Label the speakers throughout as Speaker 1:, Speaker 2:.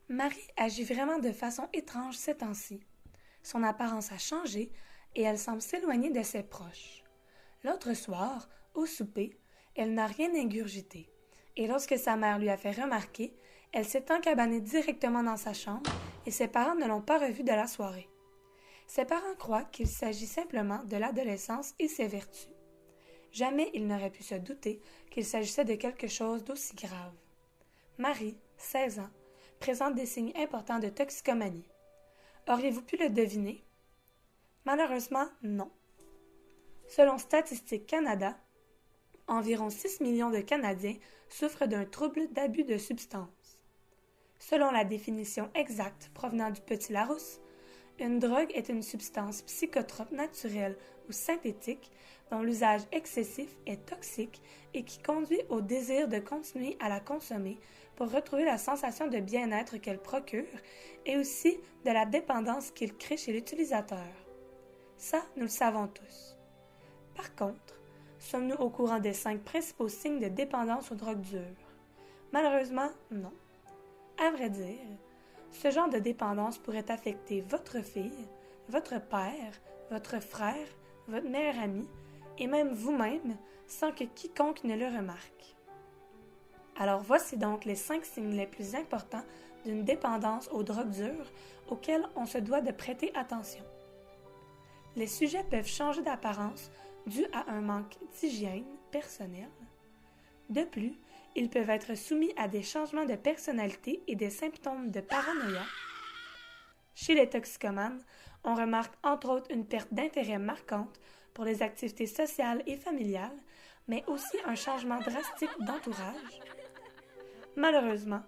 Speaker 1: Marie agit vraiment de façon étrange ces temps-ci. Son apparence a changé et elle semble s'éloigner de ses proches. L'autre soir, au souper, elle n'a rien ingurgité. Et lorsque sa mère lui a fait remarquer, elle s'est encabanée directement dans sa chambre et ses parents ne l'ont pas revue de la soirée. Ses parents croient qu'il s'agit simplement de l'adolescence et ses vertus. Jamais ils n'auraient pu se douter qu'il s'agissait de quelque chose d'aussi grave. Marie, 16 ans, présente des signes importants de toxicomanie. Auriez-vous pu le deviner? Malheureusement, non. Selon Statistique Canada, environ 6 millions de Canadiens souffrent d'un trouble d'abus de substances. Selon la définition exacte provenant du Petit Larousse, une drogue est une substance psychotrope naturelle ou synthétique dont l'usage excessif est toxique et qui conduit au désir de continuer à la consommer pour retrouver la sensation de bien-être qu'elle procure et aussi de la dépendance qu'il crée chez l'utilisateur. Ça, nous le savons tous. Par contre, sommes-nous au courant des 5 principaux signes de dépendance aux drogues dures? Malheureusement, non. À vrai dire, ce genre de dépendance pourrait affecter votre fille, votre père, votre frère, votre meilleur ami et même vous-même sans que quiconque ne le remarque. Alors voici donc les 5 signes les plus importants d'une dépendance aux drogues dures auxquels on se doit de prêter attention. Les sujets peuvent changer d'apparence dû à un manque d'hygiène personnelle. De plus, ils peuvent être soumis à des changements de personnalité et des symptômes de paranoïa. Chez les toxicomanes, on remarque entre autres une perte d'intérêt marquante pour les activités sociales et familiales, mais aussi un changement drastique d'entourage. Malheureusement,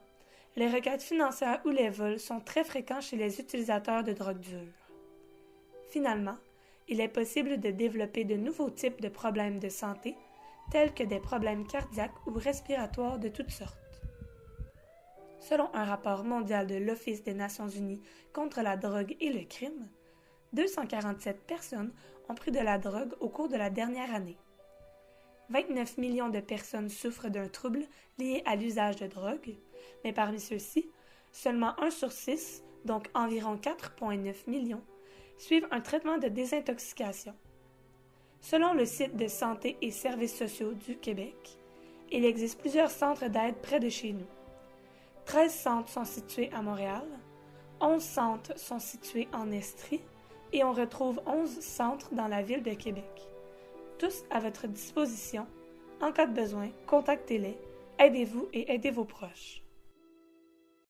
Speaker 1: les requêtes financières ou les vols sont très fréquents chez les utilisateurs de drogues dures. Finalement, il est possible de développer de nouveaux types de problèmes de santé, tels que des problèmes cardiaques ou respiratoires de toutes sortes. Selon un rapport mondial de l'Office des Nations Unies contre la drogue et le crime, 247 personnes ont pris de la drogue au cours de la dernière année. 29 millions de personnes souffrent d'un trouble lié à l'usage de drogue, mais parmi ceux-ci, seulement 1 sur 6, donc environ 4,9 millions, suivent un traitement de désintoxication. Selon le site de Santé et Services sociaux du Québec, il existe plusieurs centres d'aide près de chez nous. 13 centres sont situés à Montréal, 11 centres sont situés en Estrie et on retrouve 11 centres dans la ville de Québec. Tous à votre disposition. En cas de besoin, contactez-les, aidez-vous et aidez vos proches.